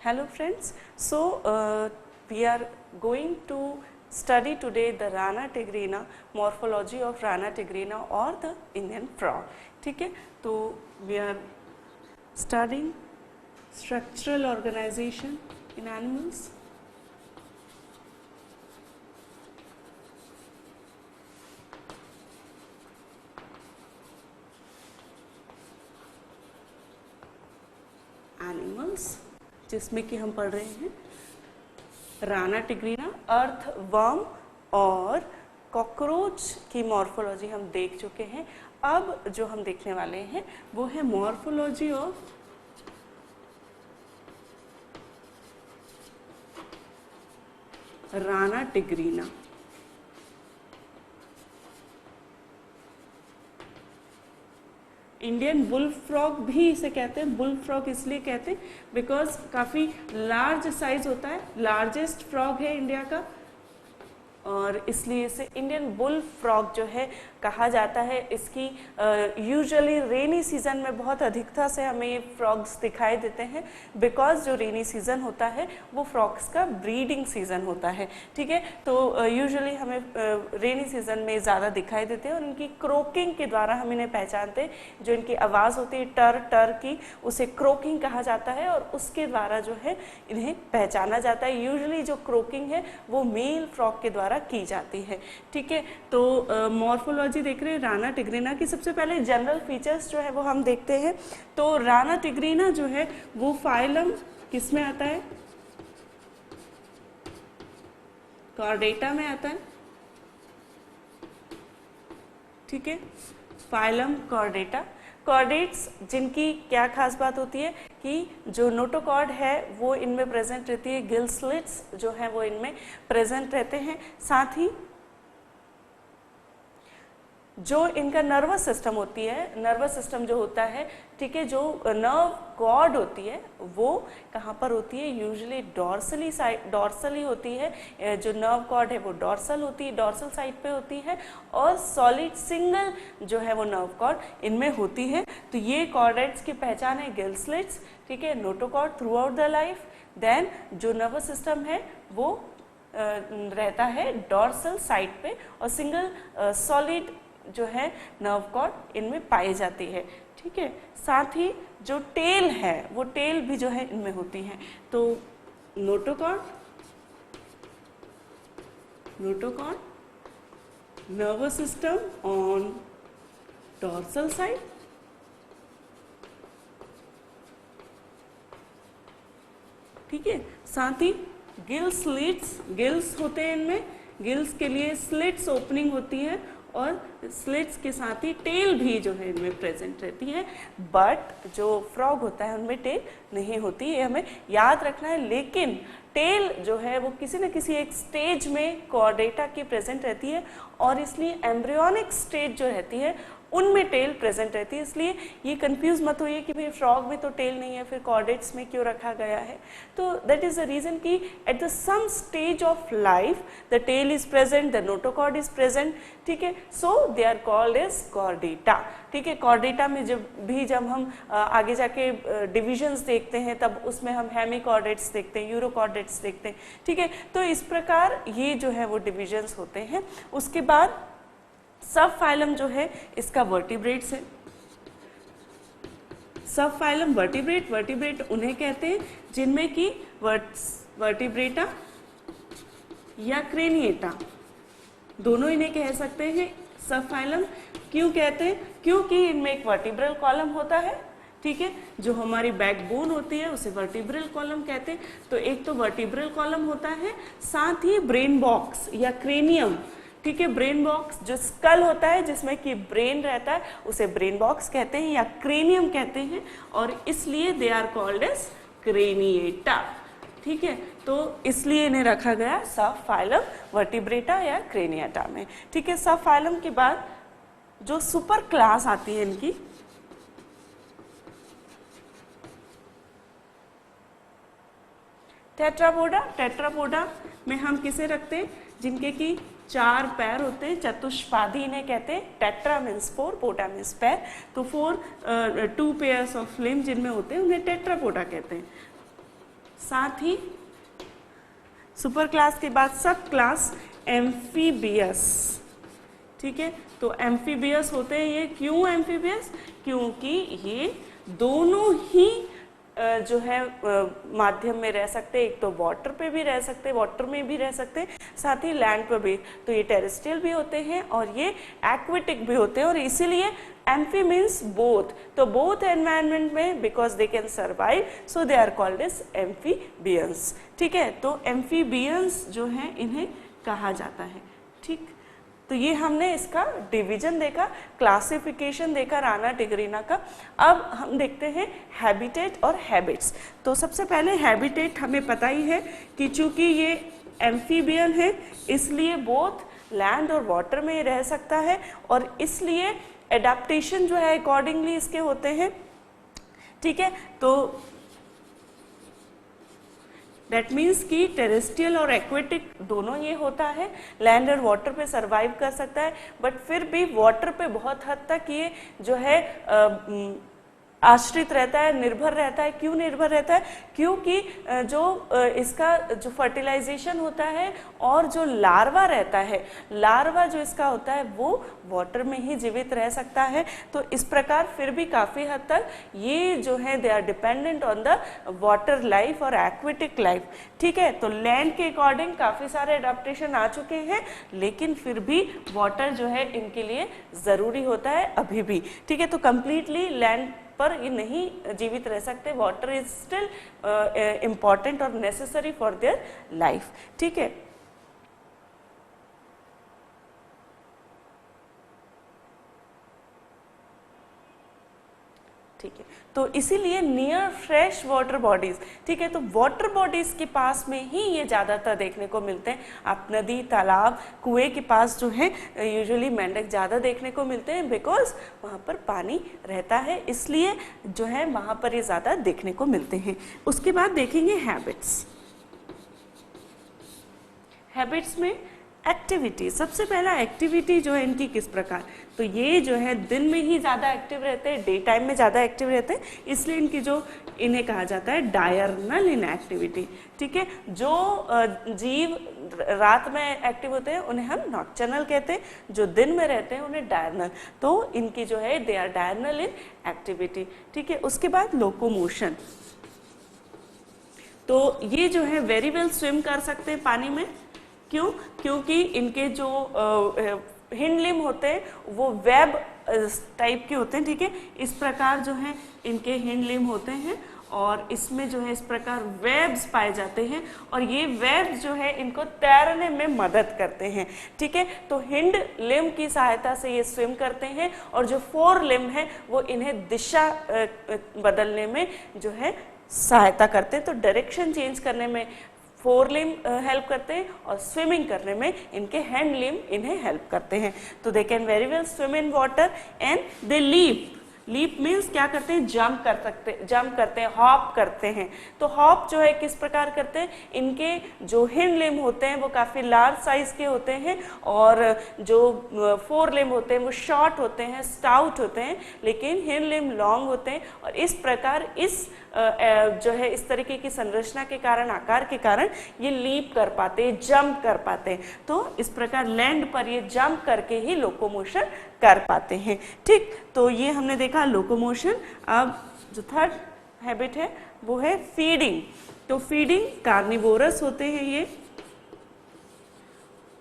Hello friends, so we are going to study today the Rana tigrina, morphology of Rana tigrina or the Indian frog. ठीक है, तो we are studying structural organization in animals. जिसमें कि हम पढ़ रहे हैं राना टिग्रीना, अर्थवर्म और कॉकरोच की मॉर्फोलॉजी हम देख चुके हैं। अब जो हम देखने वाले हैं वो है morphology of Rana tigrina. Indian bull frog भी इसे कहते हैं। बुल फ्रॉग इसलिए कहते हैं बिकॉज काफ़ी लार्ज साइज होता है, लार्जेस्ट फ्रॉग है इंडिया का, और इसलिए इसे इंडियन बुल फ्रॉग जो है कहा जाता है। इसकी यूजुअली रेनी सीजन में बहुत अधिकता से हमें ये फ्रॉग्स दिखाई देते हैं बिकॉज जो रेनी सीजन होता है वो फ्रॉग्स का ब्रीडिंग सीजन होता है। ठीक है, तो यूजुअली हमें रेनी सीजन में ज़्यादा दिखाई देते हैं और इनकी क्रोकिंग के द्वारा हम इन्हें पहचानते हैं। जो इनकी आवाज़ होती है टर टर की, उसे क्रोकिंग कहा जाता है और उसके द्वारा जो है इन्हें पहचाना जाता है। यूजुअली जो क्रोकिंग है वो मेल फ्रॉग के द्वारा की जाती है। ठीक है, तो मॉर्फोलॉजी देख रहे हैं राना टिग्रीना की। सबसे पहले जनरल फीचर्स जो है वो हम देखते हैं। तो राना टिग्रीना जो है वो फाइलम किस में आता है? कॉर्डेटा में आता है। ठीक है, फाइलम कॉर्डेटा। कॉर्डेट्स जिनकी क्या खास बात होती है कि जो नोटोकॉर्ड है वो इनमें प्रेजेंट रहती है, गिल स्लिट्स जो है वो इनमें प्रेजेंट रहते हैं। साथ ही जो इनका नर्वस सिस्टम होती है, नर्वस सिस्टम जो होता है, ठीक है, जो नर्व कॉर्ड होती है वो कहाँ पर होती है? यूजुअली डॉर्सली होती है। जो नर्व कॉर्ड है वो डॉर्सल होती है, डॉर्सल साइड पे होती है, और सॉलिड सिंगल जो है वो नर्व कॉर्ड इनमें होती है। तो ये कॉर्डेट्स की पहचान है गिल स्लिट्स, ठीक है, notochord throughout the life. Then जो नर्वस सिस्टम है वो रहता है डॉर्सल साइड पे, और सिंगल सॉलिड जो है नर्व कॉर्ड इनमें पाई जाती है। ठीक है, साथ ही जो टेल है वो टेल भी जो है इनमें होती है। तो notochord nervous system on dorsal side, ठीक है, साथ ही गिल स्लिट्स, गिल्स होते हैं इनमें, गिल्स के लिए स्लिट्स ओपनिंग होती है और स्लिट्स के साथ ही टेल भी जो है इनमें प्रेजेंट रहती है। बट जो फ्रॉग होता है उनमें टेल नहीं होती, ये हमें याद रखना है। लेकिन टेल जो है वो किसी न किसी एक स्टेज में कॉर्डेटा की प्रेजेंट रहती है, और इसलिए एम्ब्रियोनिक स्टेज जो रहती है उनमें टेल प्रेजेंट रहती है। इसलिए ये कंफ्यूज मत होइए कि भाई फ्रॉग में तो टेल नहीं है, फिर कॉर्डेट्स में क्यों रखा गया है। तो दैट इज द रीजन कि at the some stage of life the tail is present, the notochord is present. ठीक है, so they are called as Chordata. ठीक है, कॉर्डेटा में जब हम आगे जाके डिविजन्स देखते हैं तब उसमें हम हेमिकॉर्डेट्स देखते हैं, यूरोकॉर्डेट्स देखते हैं। ठीक है, तो इस प्रकार ये जो है वो डिविजन्स होते हैं। उसके बाद सब फाइलम जो है इसका वर्टिब्रेट्स है। सब फाइलम वर्टिब्रेट, वर्टिब्रेट उन्हें कहते हैं जिनमें कि वर्टिब्रेटा या क्रेनिएटा दोनों इन्हें कह सकते हैं सब फाइलम। क्यों कहते हैं? क्योंकि इनमें एक वर्टिब्रल कॉलम होता है। ठीक है, जो हमारी बैकबोन होती है उसे वर्टिब्रल कॉलम कहते हैं। तो एक तो वर्टिब्रल कॉलम होता है, साथ ही ब्रेन बॉक्स या क्रेनियम। ठीक है, ब्रेन बॉक्स जो स्कल होता है जिसमें कि ब्रेन रहता है उसे ब्रेन बॉक्स कहते हैं या क्रेनियम कहते हैं, और इसलिए they are called as Craniata. ठीक है, तो इसलिए इन्हें रखा गया सब फाइलम वर्टिब्रेटा या क्रेनिएटा में। ठीक है, सब फाइलम के बाद जो सुपर क्लास आती है इनकी, टेट्रापोडा। टेट्रापोडा में हम किसे रखते हैं? जिनके की 4 पैर होते हैं, चतुष्पादी इन्हें कहते हैं। टेट्रा मीन्स 4, पोटा मीन्स पैर, तो 2 पेयर्स ऑफ लिम्ब जिनमें होते हैं उन्हें टेट्रापोडा कहते हैं। साथ ही सुपर क्लास के बाद सब क्लास एम्फीबियस। ठीक है, तो एम्फीबियस होते हैं ये। क्यों एम्फीबियस? क्योंकि ये दोनों ही जो है माध्यम में रह सकते हैं। एक तो वाटर पे भी रह सकते हैं, वाटर में भी रह सकते हैं, साथ ही लैंड पर भी। तो ये टेरेस्ट्रियल भी होते हैं और ये एक्वेटिक भी होते हैं, और इसीलिए एम्फी मीन्स बोथ। तो बोथ एनवायरनमेंट में because they can survive, so they are called as amphibians. ठीक है, तो एम्फीबियंस जो है इन्हें कहा जाता है। ठीक, तो ये हमने इसका डिवीजन देखा, क्लासिफिकेशन देखा राना टिग्रीना का। अब हम देखते हैं हैबिटेट और हैबिट्स। तो सबसे पहले हैबिटेट हमें पता ही है कि चूंकि ये एम्फीबियन है इसलिए बोथ लैंड और वाटर में रह सकता है, और इसलिए एडाप्टेशन जो है अकॉर्डिंगली इसके होते हैं। ठीक है, तो दैट मीन्स कि टेरेस्ट्रियल और एक्वेटिक दोनों ये होता है। लैंड और वाटर पे सरवाइव कर सकता है, बट फिर भी वाटर पे बहुत हद तक ये जो है आश्रित रहता है, निर्भर रहता है। क्यों निर्भर रहता है? क्योंकि जो इसका जो फर्टिलाइजेशन होता है और जो लार्वा रहता है, लार्वा जो इसका होता है वो वाटर में ही जीवित रह सकता है। तो इस प्रकार फिर भी काफ़ी हद तक ये जो है they are dependent on the water life और एक्वेटिक लाइफ। ठीक है, तो लैंड के अकॉर्डिंग काफ़ी सारे अडेप्टेशन आ चुके हैं, लेकिन फिर भी वाटर जो है इनके लिए ज़रूरी होता है अभी भी। ठीक है, तो कंप्लीटली लैंड पर ये नहीं जीवित रह सकते। वाटर इज स्टिल इम्पॉर्टेंट और नेसेसरी फॉर देयर लाइफ। ठीक है, ठीक है, तो इसीलिए नियर फ्रेश वाटर बॉडीज। ठीक है, तो वाटर बॉडीज के पास में ही ये ज़्यादातर देखने को मिलते हैं। आप नदी, तालाब, कुएं के पास जो है यूजुअली मेंढक ज़्यादा देखने को मिलते हैं, बिकॉज वहाँ पर पानी रहता है, इसलिए जो है वहाँ पर ये ज़्यादा देखने को मिलते हैं। उसके बाद देखेंगे हैबिट्स। हैबिट्स में एक्टिविटी, सबसे पहला एक्टिविटी जो है इनकी किस प्रकार, तो ये जो है दिन में ही ज़्यादा एक्टिव रहते हैं, डे टाइम में ज़्यादा एक्टिव रहते हैं, इसलिए इनकी जो इन्हें कहा जाता है डायर्नल इनएक्टिविटी। ठीक है, जो जीव रात में एक्टिव होते हैं उन्हें हम नॉक्टर्नल कहते हैं, जो दिन में रहते हैं उन्हें डायर्नल। तो इनकी जो है they are diurnal in activity. ठीक है, उसके बाद लोकोमोशन, तो ये जो है वेरी वेल स्विम कर सकते हैं पानी में। क्यों? क्योंकि इनके जो हिंड लिम्ब होते हैं वो वेब टाइप के होते हैं। ठीक है, इस प्रकार जो है इनके हिंड लिम्ब होते हैं, और इसमें जो है इस प्रकार वेब्स पाए जाते हैं, और ये वेब्स जो है इनको तैरने में मदद करते हैं। ठीक है, तो हिंड लिम्ब की सहायता से ये स्विम करते हैं, और जो फोर लिम्ब है वो इन्हें दिशा बदलने में जो है सहायता करते हैं। तो डायरेक्शन चेंज करने में फोर लिम्ब हेल्प करते हैं, और स्विमिंग करने में इनके हैंड लिम्ब इन्हें हेल्प करते हैं। तो they can very well swim in water and they leap. Leap means क्या करते हैं? जंप करते हैं, हॉप करते हैं। तो हॉप जो है किस प्रकार करते हैं? इनके जो हिंड लिम्ब होते हैं वो काफ़ी लार्ज साइज के होते हैं, और जो फोर लिम्ब होते हैं वो शॉर्ट होते हैं, स्टाउट होते हैं, लेकिन हिंड लिम्ब लॉन्ग होते हैं। और इस प्रकार इस जो है इस तरीके की संरचना के कारण, आकार के कारण ये लीप कर पाते हैं, जंप कर पाते हैं। तो इस प्रकार लैंड पर ये जंप करके ही लोकोमोशन कर पाते हैं। ठीक, तो ये हमने देखा लोकोमोशन। अब जो थर्ड हैबिट है वो है फीडिंग। तो फीडिंग, कार्निवोरस होते हैं ये,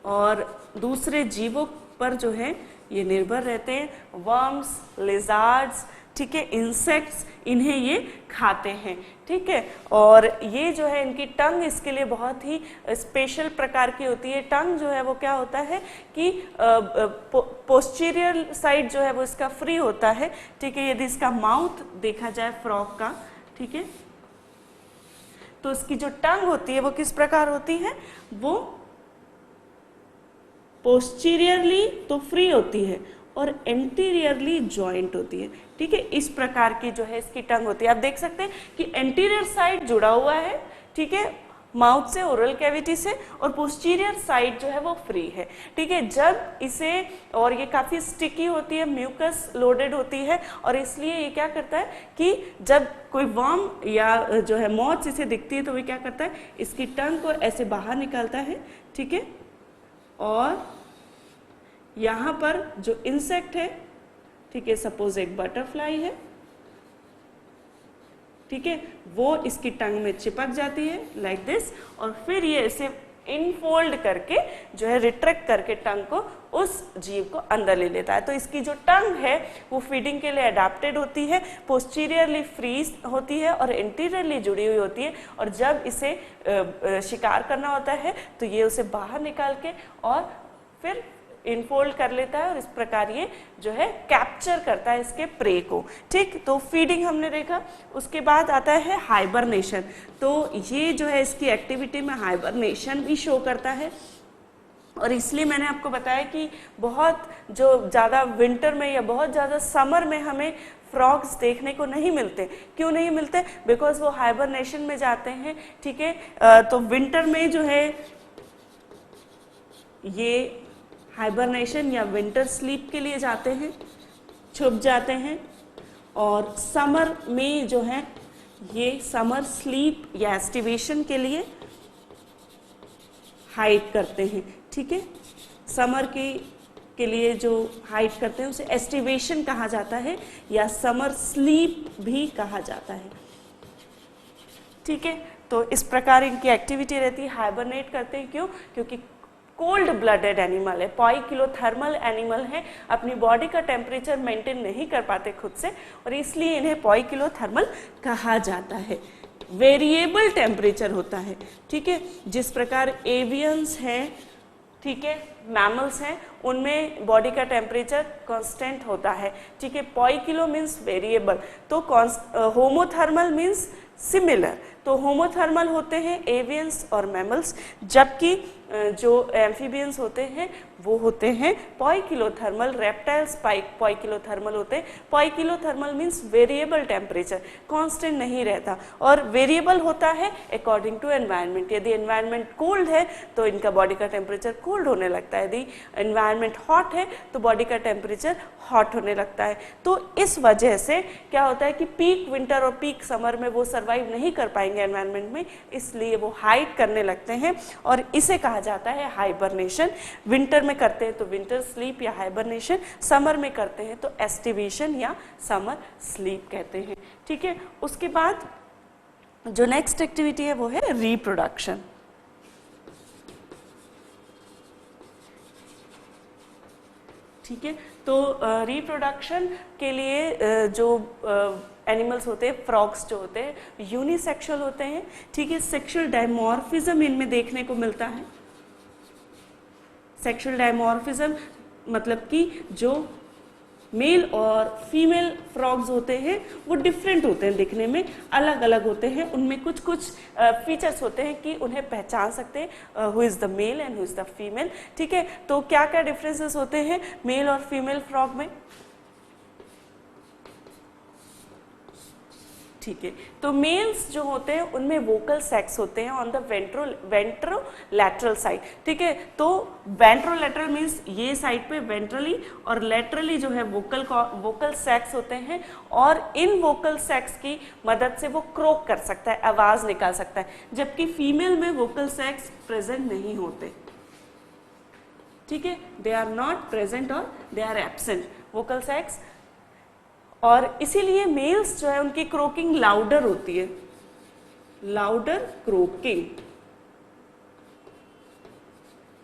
और दूसरे जीवों पर जो है ये निर्भर रहते हैं, वर्म्स, लिजार्ड्स, ठीक है, इंसेक्ट्स, इन्हें ये खाते हैं। ठीक है, और ये जो है इनकी टंग इसके लिए बहुत ही स्पेशल प्रकार की होती है। टंग जो है वो क्या होता है कि पोस्टीरियर साइड जो है वो इसका फ्री होता है। ठीक है, यदि इसका माउथ देखा जाए फ्रॉग का, ठीक है, तो इसकी जो टंग होती है वो किस प्रकार होती है? वो पोस्टीरियरली तो फ्री होती है और एंटीरियरली जॉइंट होती है। ठीक है, इस प्रकार की जो है इसकी टंग होती है। आप देख सकते हैं कि एंटीरियर साइड जुड़ा हुआ है, ठीक है, माउथ से, ओरल कैविटी से, और पोस्टीरियर साइड जो है वो फ्री है, ठीक है। जब इसे, और ये काफ़ी स्टिकी होती है, म्यूकस लोडेड होती है, और इसलिए ये क्या करता है कि जब कोई वर्म या जो है मॉथ इसे दिखती है तो वो क्या करता है, इसकी टंग को ऐसे बाहर निकालता है, ठीक है, और यहाँ पर जो इंसेक्ट है, ठीक है, सपोज एक बटरफ्लाई है, ठीक है, वो इसकी टंग में चिपक जाती है लाइक दिस, और फिर ये इसे इनफोल्ड करके जो है रिट्रैक्ट करके टंग को उस जीव को अंदर ले लेता है। तो इसकी जो टंग है वो फीडिंग के लिए अडेप्टेड होती है, पोस्टीरियरली फ्रीज होती है और इंटीरियरली जुड़ी हुई होती है, और जब इसे शिकार करना होता है तो ये उसे बाहर निकाल के और फिर इनफोल्ड कर लेता है, और इस प्रकार ये जो है कैप्चर करता है इसके प्रे को, ठीक। तो फीडिंग हमने देखा। उसके बाद आता है हाइबरनेशन। तो ये जो है इसकी एक्टिविटी में हाइबरनेशन भी शो करता है, और इसलिए मैंने आपको बताया कि बहुत जो ज़्यादा विंटर में या बहुत ज़्यादा समर में हमें फ्रॉग्स देखने को नहीं मिलते। क्यों नहीं मिलते? बिकॉज वो हाइबरनेशन में जाते हैं, ठीक है। तो विंटर में जो है ये हाइबरनेशन या विंटर स्लीप के लिए जाते हैं, छुप जाते हैं, और समर में जो है ये समर स्लीप या एस्टिवेशन के लिए हाइड करते हैं, ठीक है। समर के लिए जो हाइड करते हैं उसे एस्टिवेशन कहा जाता है या समर स्लीप भी कहा जाता है, ठीक है। तो इस प्रकार इनकी एक्टिविटी रहती है। हाइबरनेट करते हैं क्यों? क्योंकि कोल्ड ब्लडेड एनिमल है, पॉइकिलोथर्मल एनिमल है, अपनी बॉडी का टेम्परेचर मेंटेन नहीं कर पाते खुद से, और इसलिए इन्हें पॉइकिलोथर्मल कहा जाता है। वेरिएबल टेम्परेचर होता है, ठीक है। जिस प्रकार एवियंस हैं, ठीक है, मैमल्स हैं, उनमें बॉडी का टेम्परेचर कांस्टेंट होता है, ठीक है। पॉइकिलो मीन्स वेरिएबल, तो होमोथर्मल मीन्स सिमिलर। तो होमोथर्मल होते हैं एवियंस और मैमल्स, जबकि जो एम्फीबियंस होते हैं वो होते हैं पॉइकिलोथर्मल। रेप्टाइल्स पॉइकिलोथर्मल होते हैं। पॉइकिलोथर्मल मीन्स वेरिएबल टेम्परेचर, कांस्टेंट नहीं रहता, और वेरिएबल होता है अकॉर्डिंग टू एनवायरनमेंट। यदि एनवायरनमेंट कोल्ड है तो इनका बॉडी का टेम्परेचर कोल्ड होने लगता है, यदि एनवायरनमेंट हॉट है तो बॉडी का टेम्परेचर हॉट होने लगता है। तो इस वजह से क्या होता है कि पीक विंटर और पीक समर में वो सर्वाइव नहीं कर पाएंगे एनवायरनमेंट में, इसलिए वो हाइड करने लगते हैं, और इसे कहा जाता है हाइबरनेशन। विंटर में करते हैं तो विंटर स्लीप या हाइबरनेशन, समर में करते हैं तो एस्टिवेशन या समर स्लीप कहते हैं, ठीक है। उसके बाद जो नेक्स्ट एक्टिविटी है वो है रिप्रोडक्शन, ठीक है। तो रिप्रोडक्शन के लिए जो एनिमल्स होते हैं, फ्रॉग्स जो होते हैं यूनिसेक्सुअल होते हैं, ठीक है। सेक्सुअल डायमॉर्फिज्म इनमें देखने को मिलता है। सेक्सुअल डायमॉर्फिज्म मतलब कि जो मेल और फीमेल फ्रॉग्स होते हैं वो डिफरेंट होते हैं, दिखने में अलग अलग होते हैं। उनमें कुछ कुछ फीचर्स होते हैं कि उन्हें पहचान सकते हैं, who is the male and who is the female, ठीक है। तो क्या क्या डिफरेंसेस होते हैं मेल और फीमेल फ्रॉग में, ठीक है। तो मेल्स जो होते हैं उनमें वोकल सेक्स होते हैं ऑन द वेंट्रोलैटरल साइड, ठीक है। तो वेंट्रोलैटरल मीन्स ये साइड पे वेंट्रली, और लैटरली जो है वोकल सेक्स होते हैं, और इन वोकल सेक्स की मदद से वो क्रोक कर सकता है, आवाज निकाल सकता है, जबकि फीमेल में वोकल सेक्स प्रेजेंट नहीं होते, ठीक है। दे आर नॉट प्रेजेंट और they are absent vocal sacs, और इसीलिए मेल्स जो है उनकी क्रोकिंग लाउडर होती है, लाउडर क्रोकिंग,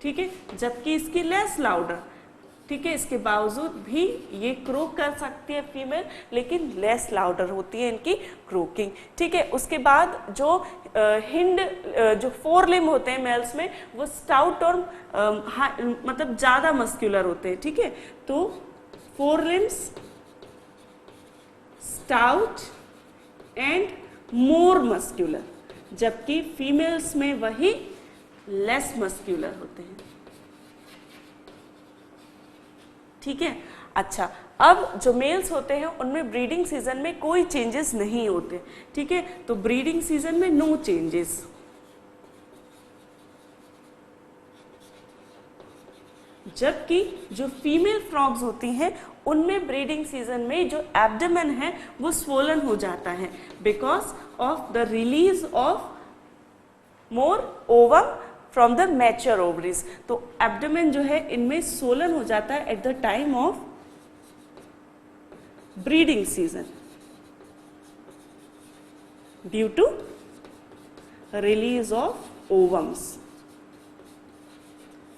ठीक है, जबकि इसकी लेस लाउडर, ठीक है। इसके बावजूद भी ये क्रोक कर सकती है फीमेल, लेकिन लेस लाउडर होती है इनकी क्रोकिंग, ठीक है। उसके बाद जो हिंड जो फोर लिम्ब होते हैं मेल्स में वो स्टाउट और मतलब ज़्यादा मस्क्यूलर होते हैं, ठीक है। तो four limbs stout and more muscular, जबकि फीमेल्स में वही लेस मस्क्यूलर होते हैं, ठीक है। अच्छा, अब जो मेल्स होते हैं उनमें ब्रीडिंग सीजन में कोई चेंजेस नहीं होते, ठीक है। तो ब्रीडिंग सीजन में नो चेंजेस, जबकि जो फीमेल फ्रॉग्स होती हैं उनमें ब्रीडिंग सीजन में जो एब्डोमेन है वो स्वोलन हो जाता है because of the release of more ovum from the mature ovaries. तो एब्डोमेन जो है इनमें स्वोलन हो जाता है at the time of breeding season due to release of ovums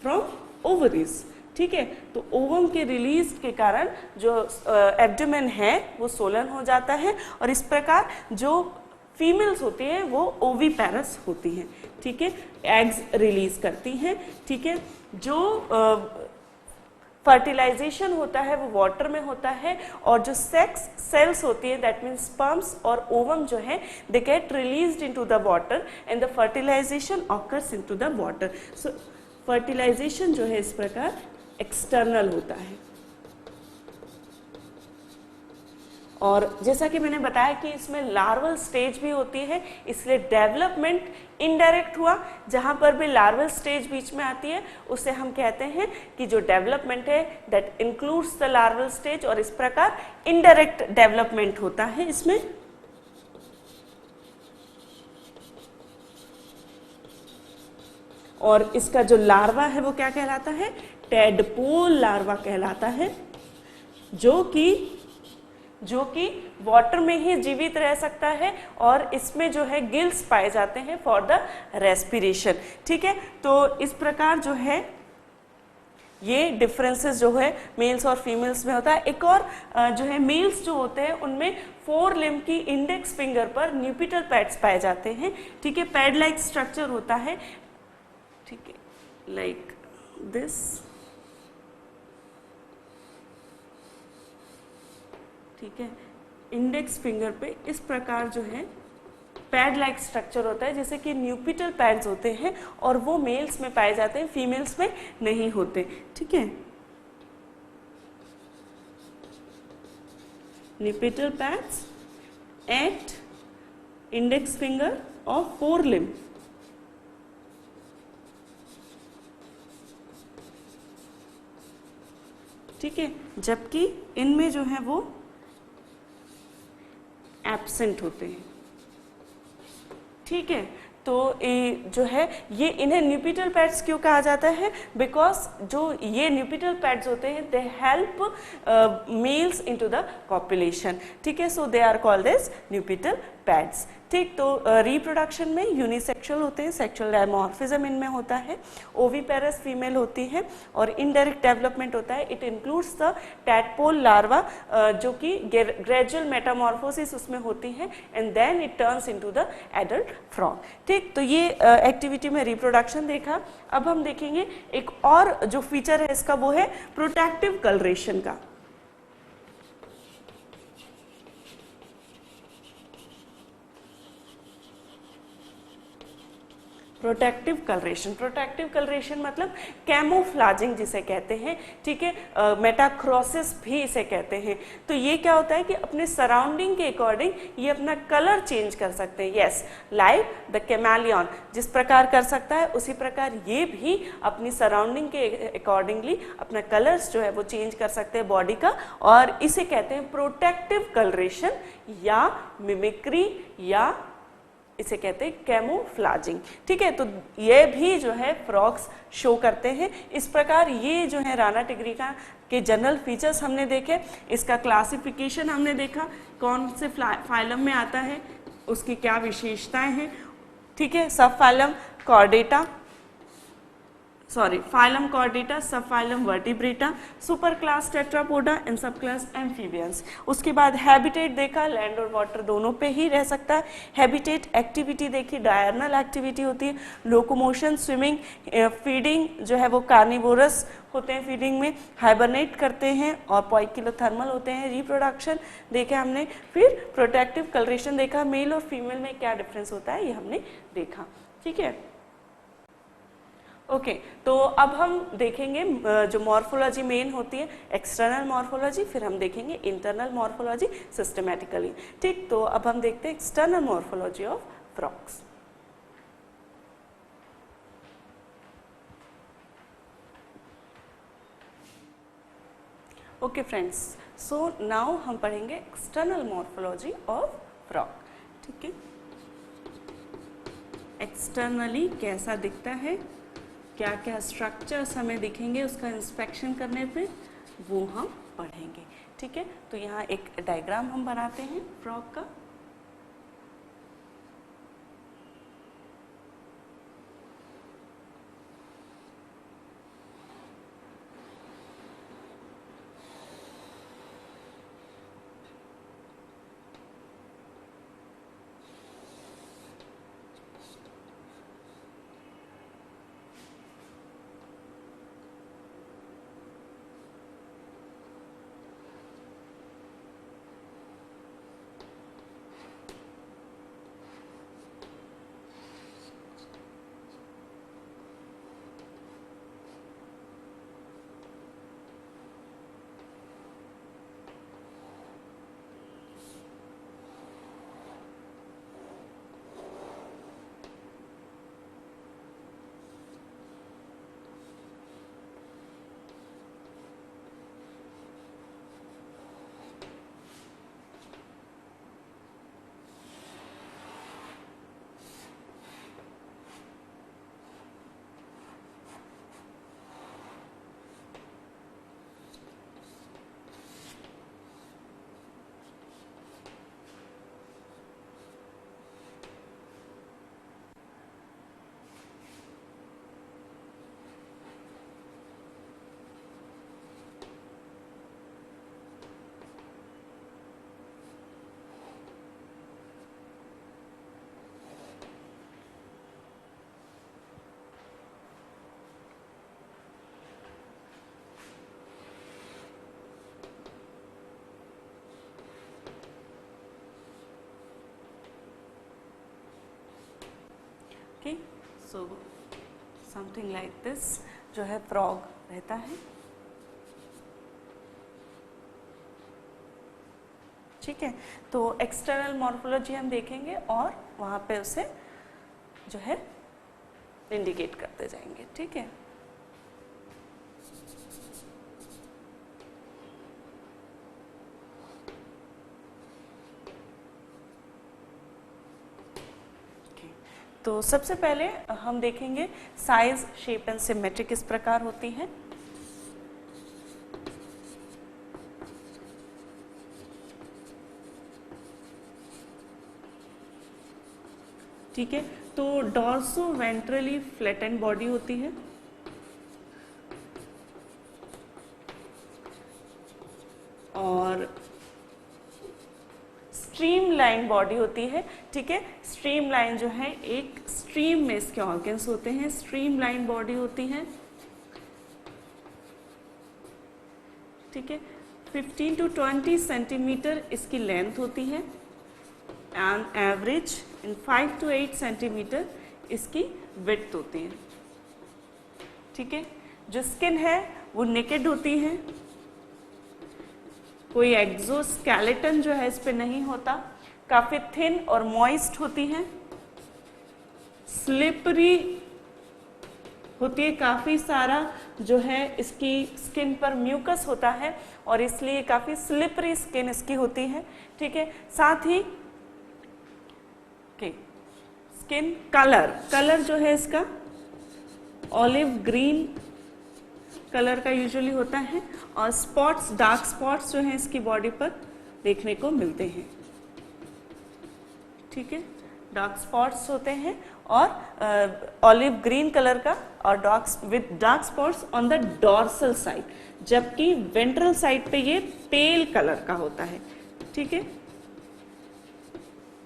from ovaries. ठीक है, तो ओवम के रिलीज के कारण जो एब्डोमेन है वो स्वोलन हो जाता है और इस प्रकार जो फीमेल्स होती हैं वो ओवीपेरस होती हैं। ठीक है, एग्स रिलीज करती हैं। ठीक है, जो फर्टिलाइजेशन होता है वो वाटर में होता है और जो सेक्स सेल्स होती है दैट मीन्स स्पर्म्स और ओवम जो है they get released into the water and the fertilization occurs into the water. So fertilization जो है इस प्रकार एक्सटर्नल होता है। और जैसा कि मैंने बताया कि इसमें लार्वल स्टेज भी होती है, इसलिए डेवलपमेंट इनडायरेक्ट हुआ। जहां पर भी लार्वल स्टेज बीच में आती है उसे हम कहते हैं कि जो डेवलपमेंट है that includes the larval stage, और इस प्रकार इनडायरेक्ट डेवलपमेंट होता है इसमें। और इसका जो लार्वा है वो क्या कहलाता है? टेडपोल लार्वा कहलाता है, जो कि वाटर में ही जीवित रह सकता है और इसमें जो है गिल्स पाए जाते हैं फॉर द रेस्पिरेशन। ठीक है, तो इस प्रकार जो है ये डिफरेंसेस जो है मेल्स और फीमेल्स में होता है। एक और जो है मेल्स जो होते हैं उनमें 4 लिम्ब की इंडेक्स फिंगर पर न्यूपिटल पैड्स पाए जाते हैं। ठीक है, पैड लाइक स्ट्रक्चर होता है। ठीक है, लाइक दिस। ठीक है, इंडेक्स फिंगर पे इस प्रकार जो है पैड लाइक स्ट्रक्चर होता है, जैसे कि न्यूपिटल पैड्स होते हैं और वो मेल्स में पाए जाते हैं, फीमेल्स में नहीं होते। ठीक है, nuptial pads at index finger of 4 limb. ठीक है, जबकि इनमें जो है वो एब्सेंट होते हैं। ठीक है, तो जो है ये इन्हें न्यूपिटल पैड्स क्यों कहा जाता है? बिकॉज जो ये न्यूपिटल पैड्स होते हैं they help males into the copulation. ठीक है, so they are called as nuptial pads. ठीक, तो रिप्रोडक्शन में यूनिसेक्सुअल होते हैं, सेक्सुअल डायमॉर्फिज्म इनमें होता है, ओविपेरस फीमेल होती है और इनडायरेक्ट डेवलपमेंट होता है। It includes the tadpole larva जो कि ग्रेजुअल मेटामॉर्फोसिस उसमें होती है and then it turns into the adult frog. ठीक, तो ये एक्टिविटी में रिप्रोडक्शन देखा। अब हम देखेंगे एक और जो फीचर है इसका, वो है प्रोटेक्टिव कलरेशन का। प्रोटेक्टिव कलरेशन मतलब कैमोफ्लाजिंग जिसे कहते हैं। ठीक है, मेटाक्रोसिस भी इसे कहते हैं। तो ये क्या होता है कि अपने सराउंडिंग के अकॉर्डिंग ये अपना कलर चेंज कर सकते हैं। यस, लाइक द कैमेलियन जिस प्रकार कर सकता है उसी प्रकार ये भी अपनी सराउंडिंग के अकॉर्डिंगली अपना कलर्स जो है वो चेंज कर सकते हैं बॉडी का, और इसे कहते हैं प्रोटेक्टिव कलरेशन या मिमिक्री या इसे कहते हैं कैमोफ्लाजिंग। ठीक है, तो ये भी जो है फ्रॉग्स शो करते हैं। इस प्रकार ये जो है राना टिग्रिका के जनरल फीचर्स हमने देखे, इसका क्लासिफिकेशन हमने देखा, कौन से फाइलम में आता है, उसकी क्या विशेषताएं हैं। ठीक है, सब फाइलम कॉर्डेटा फाइलम कॉर्डेटा, सब phylum vertebrata, super class Tetrapoda and सब क्लास एम्फीबियंस। उसके बाद हैबिटेट देखा, लैंड और वाटर दोनों पे ही रह सकता है। हैबिटेट एक्टिविटी देखी, डायरनल एक्टिविटी होती है, लोकोमोशन, स्विमिंग, फीडिंग जो है वो कार्निवोरस होते हैं, फीडिंग में हाइबरनेट करते हैं और पॉइकिलोथर्मल होते हैं। रिप्रोडक्शन देखा हमने, फिर प्रोटेक्टिव कलरेशन देखा, मेल और फीमेल में क्या डिफरेंस होता है ये हमने देखा। ठीक है, ओके, तो अब हम देखेंगे जो मॉर्फोलॉजी मेन होती है एक्सटर्नल मॉर्फोलॉजी, फिर हम देखेंगे इंटरनल मॉर्फोलॉजी सिस्टमेटिकली। ठीक, तो अब हम देखते हैं external morphology of frogs. Okay friends, so now हम पढ़ेंगे एक्सटर्नल मॉर्फोलॉजी ऑफ फ्रॉग। ठीक है, एक्सटर्नली कैसा दिखता है, क्या क्या स्ट्रक्चर्स हमें दिखेंगे उसका इंस्पेक्शन करने पे, वो हम पढ़ेंगे। ठीक है, तो यहाँ एक डायग्राम हम बनाते हैं फ्रॉग का। Okay, so something like this जो है फ्रॉग रहता है। ठीक है, तो एक्सटर्नल मॉर्फोलॉजी हम देखेंगे और वहाँ पे उसे जो है इंडिकेट करते जाएंगे। ठीक है, तो सबसे पहले हम देखेंगे साइज, शेप एंड सिमेट्री किस प्रकार होती है। ठीक है, तो डॉर्सो वेंट्रली फ्लैटेंड बॉडी होती है और स्ट्रीम लाइन बॉडी होती है। ठीक है, स्ट्रीम लाइन जो है एक स्ट्रीम में इसके ऑर्गन्स होते हैं, स्ट्रीम लाइन बॉडी होती है। ठीक है, 15 to 20 सेंटीमीटर इसकी लेंथ होती है and average in 5 to 8 centimetre इसकी विड्थ होती है। ठीक है, जो स्किन है वो नेकेड होती है, कोई एक्सोस्केलेटन जो है इस पे नहीं होता, काफ़ी थिन और मॉइस्ट होती है, स्लिपरी होती है, काफ़ी सारा जो है इसकी स्किन पर म्यूकस होता है और इसलिए काफ़ी स्लिपरी स्किन इसकी होती है। ठीक है, साथ ही स्किन कलर जो है इसका ऑलिव ग्रीन कलर का यूजुअली होता है और स्पॉट्स, डार्क स्पॉट्स जो हैं इसकी बॉडी पर देखने को मिलते हैं। ठीक है, डार्क स्पॉट्स होते हैं और ऑलिव ग्रीन कलर का और dark spots on the dorsal side, जबकि वेंट्रल साइड पे ये पेल कलर का होता है। ठीक है,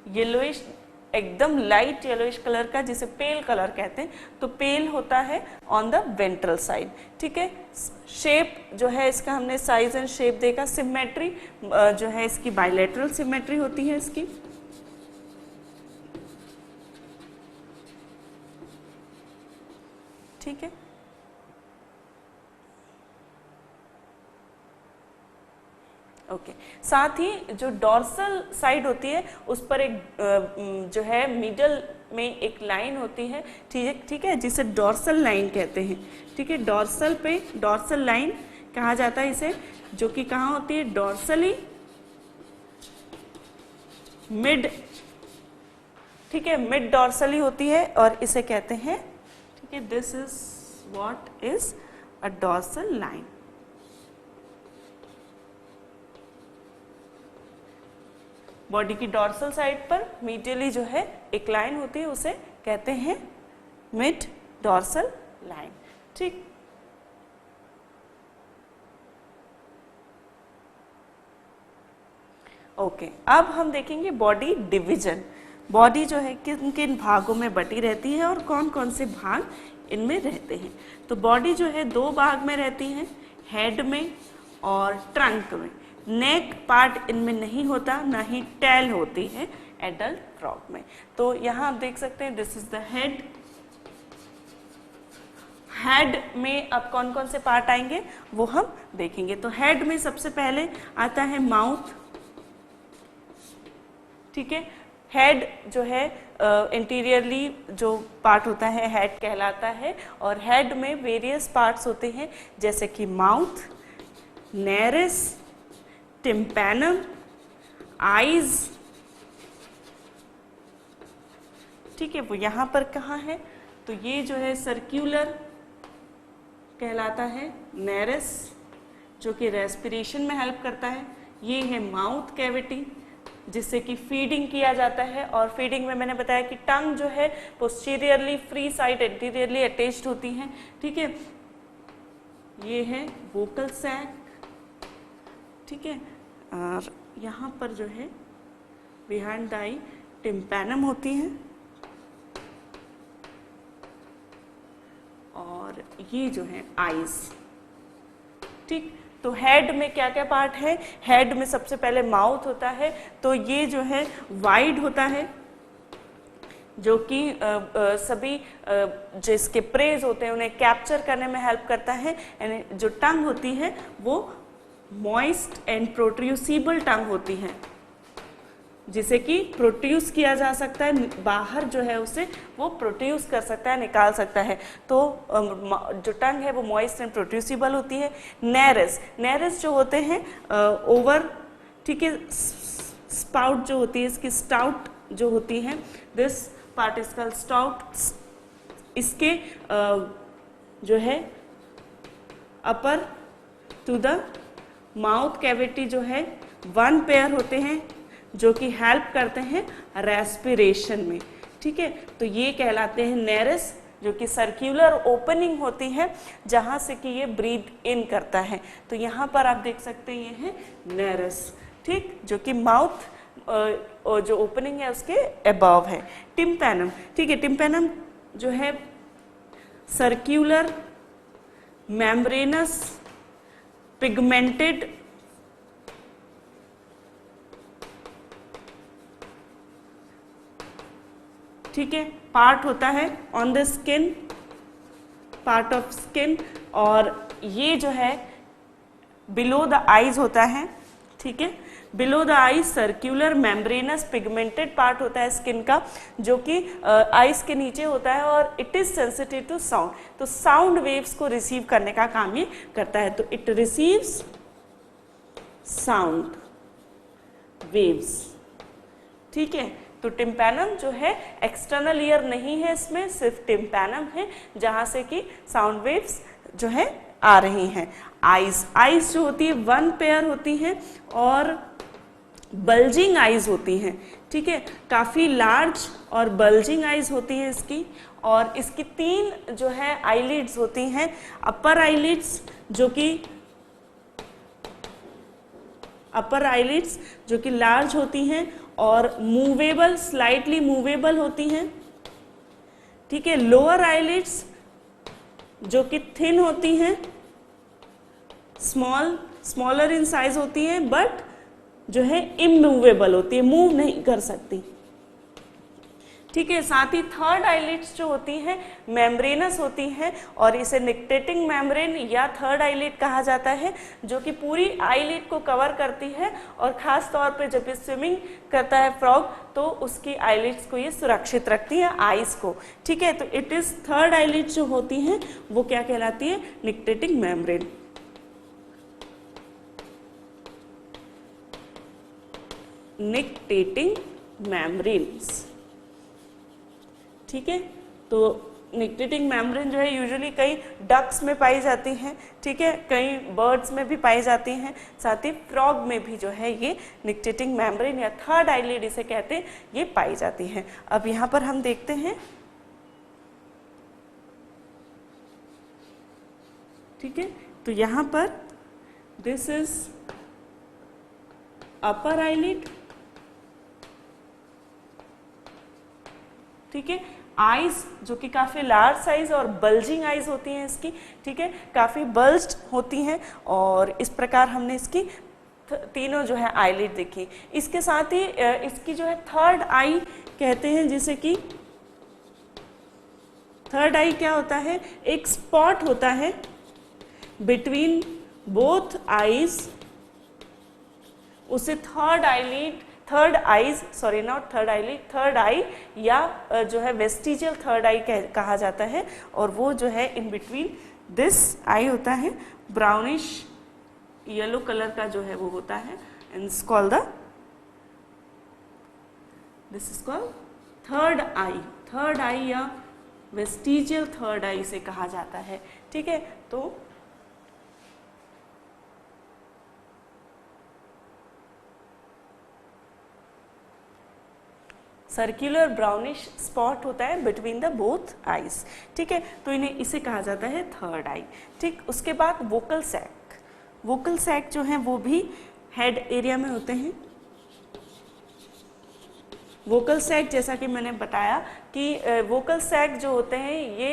येलोइश, एकदम लाइट येलोइश कलर का जिसे पेल कलर कहते हैं, तो पेल होता है ऑन द वेंट्रल साइड। ठीक है, शेप जो है इसका हमने साइज एंड शेप देखा। सिमेट्री जो है इसकी बाइलेटरल सिमेट्री होती है इसकी। ठीक है, ओके, साथ ही जो डॉर्सल साइड होती है उस पर एक जो है मिडल में एक लाइन होती है। ठीक है, जिसे डॉर्सल लाइन कहते हैं। ठीक है, डॉर्सल पे डॉर्सल लाइन कहा जाता है इसे, जो कि कहाँ होती है, डॉर्सली मिड, ठीक है, मिड डॉर्सली होती है और इसे कहते हैं, ठीक है, this is what is a dorsal line. Body की डॉर्सल साइड पर मीडियली जो है एक लाइन होती है, उसे कहते हैं मिड डॉर्सल लाइन। ठीक, ओके, अब हम देखेंगे बॉडी डिवीजन। बॉडी जो है किन किन भागों में बटी रहती है और कौन कौन से भाग इनमें रहते हैं। तो बॉडी जो है दो भाग में रहती है, हेड में और ट्रंक में। नेक पार्ट इनमें नहीं होता, ना ही टेल होती है एडल्ट फ्रॉग में। तो यहाँ आप देख सकते हैं this is the head. Head में अब कौन कौन से पार्ट आएंगे वो हम देखेंगे। तो हेड में सबसे पहले आता है माउथ, ठीक है। हेड जो है इंटीरियरली जो पार्ट होता है हेड कहलाता है, और हेड में वेरियस पार्ट्स होते हैं जैसे कि माउथ, नेरिस, टिम्पैनम, आईज, ठीक है, वो यहाँ पर कहाँ है, तो ये जो है सर्क्यूलर कहलाता है, नेरिस जो कि रेस्पिरेशन में हेल्प करता है। ये है माउथ कैविटी जिससे कि फीडिंग किया जाता है, और फीडिंग में मैंने बताया कि टंग जो है posteriorly free side anteriorly attached होती है, ठीक है। ये है वोकल सैक, ठीक है, और यहाँ पर जो है बिहाइंड द आई टिम्पैनम होती है, और ये जो है आईज, ठीक। तो हेड में क्या क्या पार्ट है, हेड में सबसे पहले माउथ होता है, तो ये जो है वाइड होता है जो कि सभी जिसके प्रेज होते हैं उन्हें कैप्चर करने में हेल्प करता है। यानी जो टंग होती है वो मॉइस्ट एंड प्रोट्रूसिबल टंग होती है जिसे कि प्रोड्यूस किया जा सकता है, बाहर जो है उसे वो प्रोड्यूस कर सकता है, निकाल सकता है। तो जो टंग है वो मॉइस्ट एंड प्रोड्यूसिबल होती है। नेरिस, नेरिस जो होते हैं ओवर, ठीक है, स्पाउट जो होती है इसकी, स्टाउट जो होती है, this part is called stout. इसके जो है upper two the mouth cavity जो है 1 पेयर होते हैं जो कि हेल्प करते हैं रेस्पिरेशन में, ठीक है। तो ये कहलाते हैं नेरिस, जो कि सर्क्यूलर ओपनिंग होती है जहां से कि ये ब्रीथ इन करता है। तो यहाँ पर आप देख सकते हैं ये है नेरिस, ठीक, जो कि माउथ जो ओपनिंग है उसके अबव है। टिम्पैनम, ठीक है, टिम्पैनम जो है सर्क्यूलर मेम्ब्रेनस पिगमेंटेड ठीक है पार्ट होता है on the skin, part of skin, और ये जो है बिलो द आईज होता है, ठीक है। Below the eyes circular membranes pigmented part होता है स्किन का, जो कि आईज के नीचे होता है, और it is sensitive to sound. तो साउंड वेव्स को रिसीव करने का काम ये करता है। तो इट रिसीव्स साउंड वेव्स, ठीक है। तो टिम्पैनम जो है एक्सटर्नल ईयर नहीं है, इसमें सिर्फ टिम्पैनम है जहां से कि साउंड वेव्स जो है आ रही हैं। आईज, आईज जो होती है 1 पेयर होती है और बल्जिंग आईज होती हैं, ठीक है, काफ़ी लार्ज और बल्जिंग आईज होती है इसकी, और इसकी 3 जो है आईलिड्स होती हैं। अपर आईलिड्स जो कि लार्ज होती हैं और मूवेबल, स्लाइटली मूवेबल होती हैं, ठीक है। लोअर आईलिड्स जो कि थिन होती हैं, स्मॉलर इन साइज होती हैं, बट जो है इमूवेबल होती है, मूव नहीं कर सकती, ठीक है। साथ ही थर्ड आईलिड्स जो होती हैं मेम्ब्रेनस होती हैं, और इसे निक्टेटिंग मेम्ब्रेन या थर्ड आईलिड कहा जाता है, जो कि पूरी आईलिड को कवर करती है, और खास तौर पे जब ये स्विमिंग करता है फ्रॉग तो उसकी आईलिड्स को ये सुरक्षित रखती है, आईज को, ठीक है। तो इट इज थर्ड आईलिड जो होती हैं वो क्या कहलाती है, निक्टेटिंग मेम्ब्रेन। Nictitating membranes. ठीक है, तो निक्टेटिंग मेम्ब्रेन जो है यूजुअली कई डक्स में पाई जाती हैं, ठीक है, कई बर्ड्स में भी पाई जाती हैं, साथ ही फ्रॉग में भी जो है ये निक्टेटिंग मेम्ब्रेन या थर्ड आईलिड इसे कहते हैं, ये पाई जाती हैं। अब यहाँ पर हम देखते हैं, ठीक है, तो यहाँ पर दिस इज अपर आईलिड, ठीक है, आईज जो कि काफ़ी लार्ज साइज और बल्जिंग आईज होती हैं इसकी, ठीक है, काफ़ी बल्ज्ड होती हैं और इस प्रकार हमने इसकी तीनों जो है आईलिड देखी। इसके साथ ही इसकी जो है थर्ड आई कहते हैं, जिसे कि थर्ड आई क्या होता है, एक स्पॉट होता है बिटवीन बोथ आईज, उसे third eyelid, third eyes, sorry not third eyelid, third eye या जो है वेस्टिजियल थर्ड आई कहा जाता है, और वो जो है इन बिटवीन दिस आई होता है, ब्राउनिश येलो कलर का जो है वो होता है, and it's called the, this is called third eye, third eye या वेस्टिजियल थर्ड आई से कहा जाता है। ठीक है, तो सर्कुलर ब्राउनिश स्पॉट होता है बिटवीन द बोथ आईज। ठीक है, तो इन्हें इसे कहा जाता है थर्ड आई। ठीक, उसके बाद वोकल सैक, वोकल सैक जो है वो भी हेड एरिया में होते हैं। वोकल सैक जैसा कि मैंने बताया कि वोकल सैक जो होते हैं ये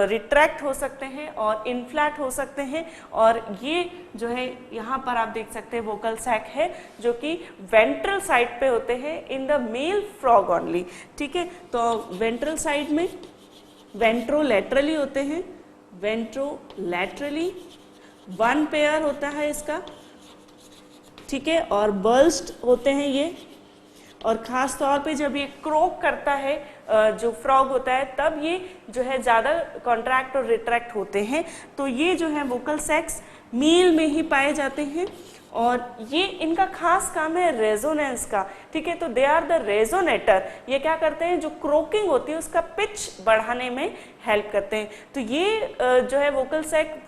रिट्रैक्ट हो सकते हैं और इनफ्लैट हो सकते हैं, और ये जो है यहाँ पर आप देख सकते हैं वोकल सैक है जो कि वेंट्रल साइड पे होते हैं in the male frog only. ठीक है, तो वेंट्रल साइड में वेंट्रोलैटरली होते हैं, वेंट्रोलैटरली वन पेयर होता है इसका। ठीक है, और बल्ज्ड होते हैं ये, और ख़ास तौर पे जब ये क्रोक करता है जो फ्रॉग होता है तब ये जो है ज़्यादा कॉन्ट्रैक्ट और रिट्रैक्ट होते हैं। तो ये जो है वोकल सैक्स मेल में ही पाए जाते हैं और ये इनका खास काम है रेजोनेंस का। ठीक है, तो दे आर द रेजोनेटर। ये क्या करते हैं, जो क्रोकिंग होती है उसका पिच बढ़ाने में हेल्प करते हैं। तो ये जो है वोकल सैक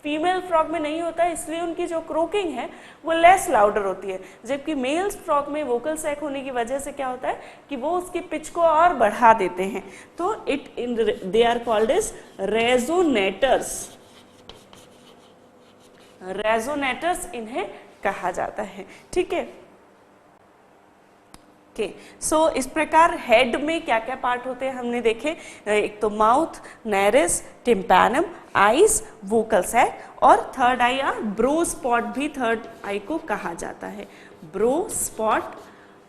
फीमेल फ्रॉग में नहीं होता है, इसलिए उनकी जो क्रोकिंग है वो लेस लाउडर होती है, जबकि मेल फ्रॉग में वोकल सैक होने की वजह से क्या होता है कि वो उसकी पिच को और बढ़ा देते हैं। तो दे are called as resonators, resonators इन्हें कहा जाता है। ठीक है, ओके, सो इस प्रकार हेड में क्या क्या पार्ट होते हैं हमने देखे, एक तो mouth, nares, tympanum, eyes, vocal sac, और थर्ड आई या ब्रो स्पॉट भी थर्ड आई को कहा जाता है, ब्रो स्पॉट।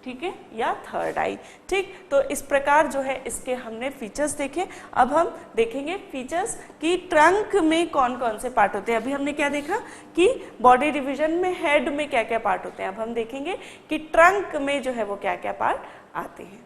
ठीक है, या थर्ड आई। ठीक, तो इस प्रकार जो है इसके हमने फीचर्स देखे। अब हम देखेंगे फीचर्स कि ट्रंक में कौन कौन से पार्ट होते हैं। अभी हमने क्या देखा कि बॉडी डिवीजन में हेड में क्या क्या पार्ट होते हैं, अब हम देखेंगे कि ट्रंक में जो है वो क्या क्या पार्ट आते हैं।